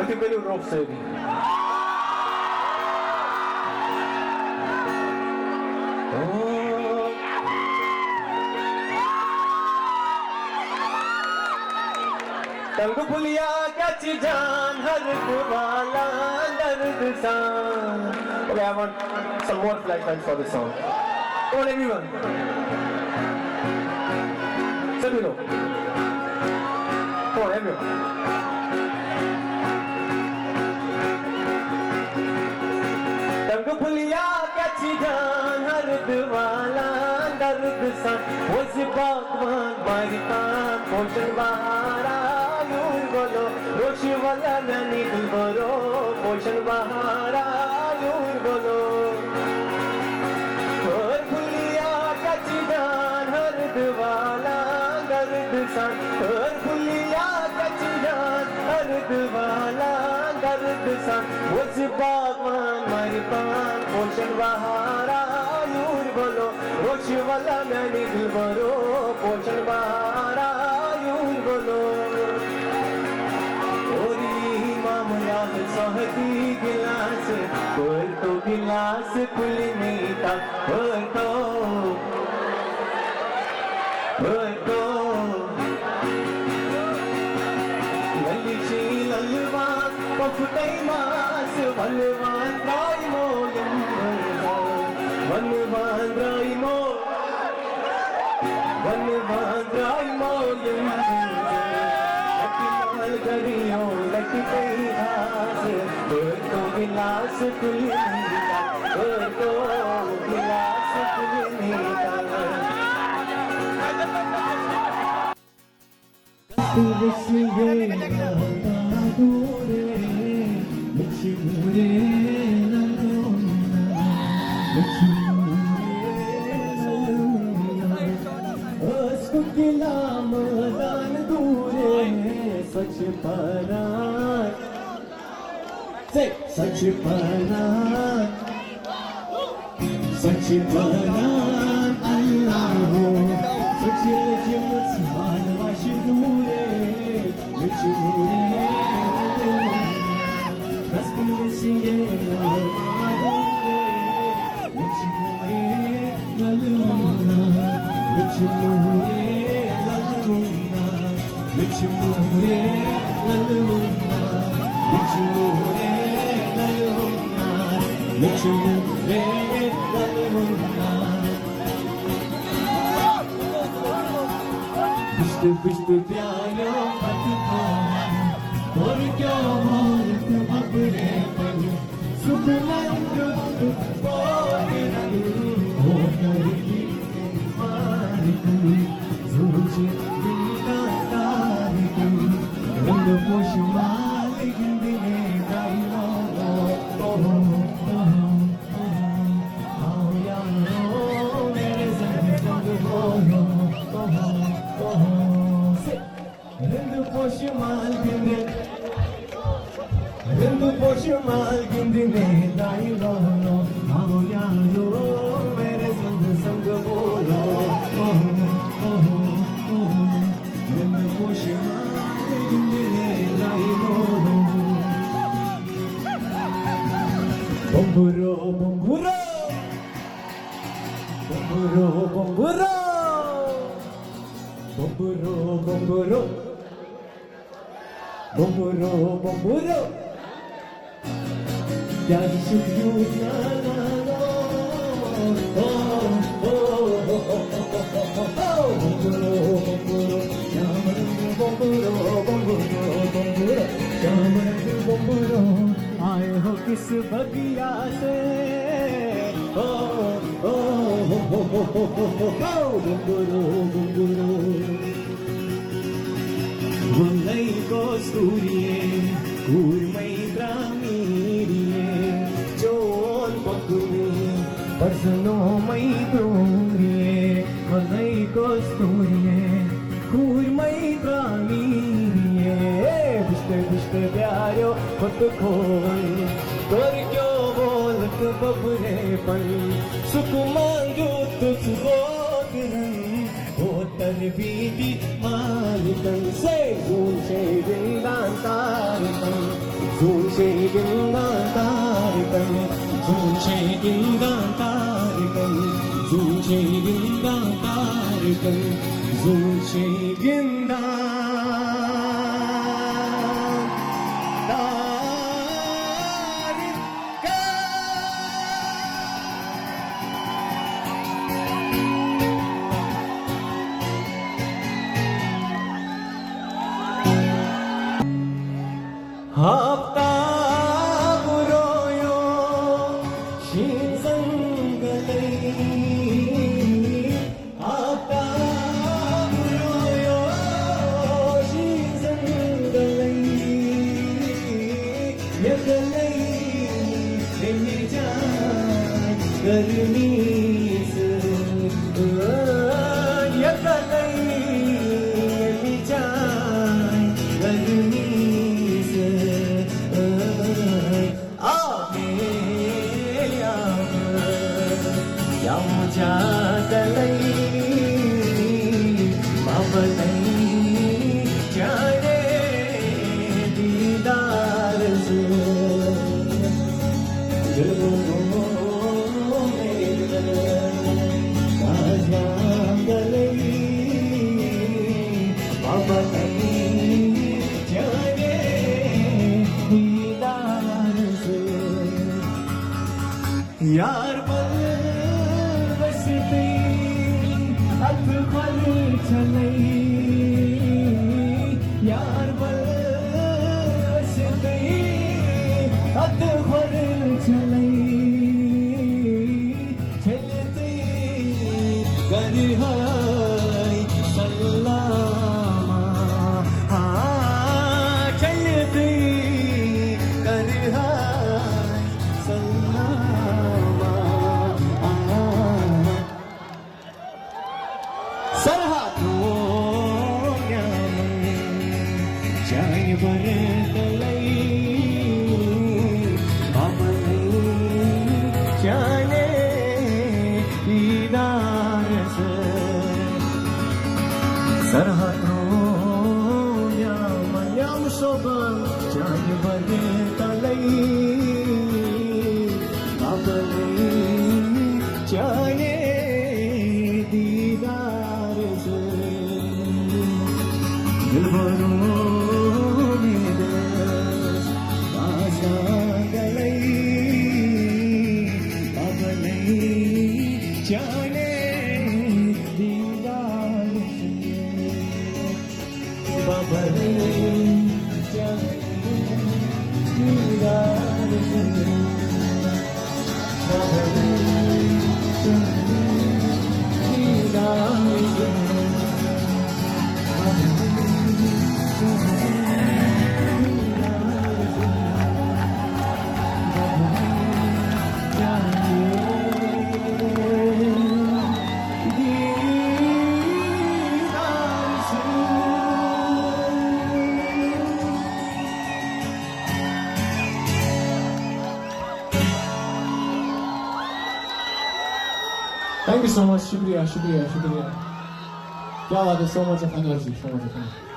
multiple rope saving. तंग भुलिया कच जान हर वाला दर्द सान. Okay, I want some more flashlights for this song. Come on, everyone. सभी लोग. Come on, everyone. तंग भुलिया कच जान हर वाला दर्द सान. वो बागवान मारता पोषण बहारा. रोशी वाला मैंने दिल बरो पोषण बहारा यूं बोलो. और भुलिया कच्ची जान हर वाला दर्द सान. और भुलिया कच्ची जान हर वाला दर्द सान. उस बागवान मारी पान पोषण बहारा यूं बोलो. रोशी वाला मैंने दिल बरो पोषण बहारा यूं बोलो. सहती गिलास कोई तो गिलास कुल नहीं था. ललिशी ललवान पफुटै मास वलवान राय मोलम वनवान राय मोलम गरियों लटके घास. तो गिलास कुल नीला तो गिलास कुल नीला. तुलसिए दूरे लक्ष्मी सच परान सच परान अल्लाह हो. सच मुसलमान मशहूरे रस्म से Pişti piano patron por kya molat apne par sublan jut por rahu ho karki maar tu soch dilka taar tu rang posh mal gindne gailo oh aao yaaro mere zand sang bolo Rindu poşmal gindine dailo no aao yaaro mere sang sang bolo. Rindu poşmal gindine dailo. Bomburo bomburo bomburo bomburo bomburo bomburo bomburo bomburo. Dad sukyu na na no. Bomburo bomburo yaman bomburo bomburo bomburo yaman bomburo. आए हो किस बगिया से बुंगुरु बुंगुरु वंगई को सूर्ये कूर्मई ग्रामीरिये zone पकुनी परसनो मई दूरिये वंगई को सूर्ये कूर्मई ग्रामीरिये बिस्ते बिस्ते प्यारो खुद खोल कर क्यों बोलत बबरे पन सुख मांगो तुझको हो तरबीती मालिकन से ऊंचे जिंदान तारिकन गिंगा तारकन झूठे गिंगा तारकन झूठे गिंगा तारकन झूठे गिंगा Hafta buroyo shinzangalei Hafta buroyo shinzangalei Yagalei enirjan garmis Yagalei enirjan garmis जागलई बाबलई जाने दीदार से जागलई बाबलई जाने दीदार से यार यार बस अत भर चलते कर सलामा चलते कर सलामा जाए बरतलई बाबलई जाने दीदार से सरहदों याम शोभन जाए बरतलई बाबलई जाने दीदार से दिलबरों जाने दीदार बाबले जाने दीदार बाबले जाने दीदार Thank you so much. Shukriya. क्या बात है, so much of energy.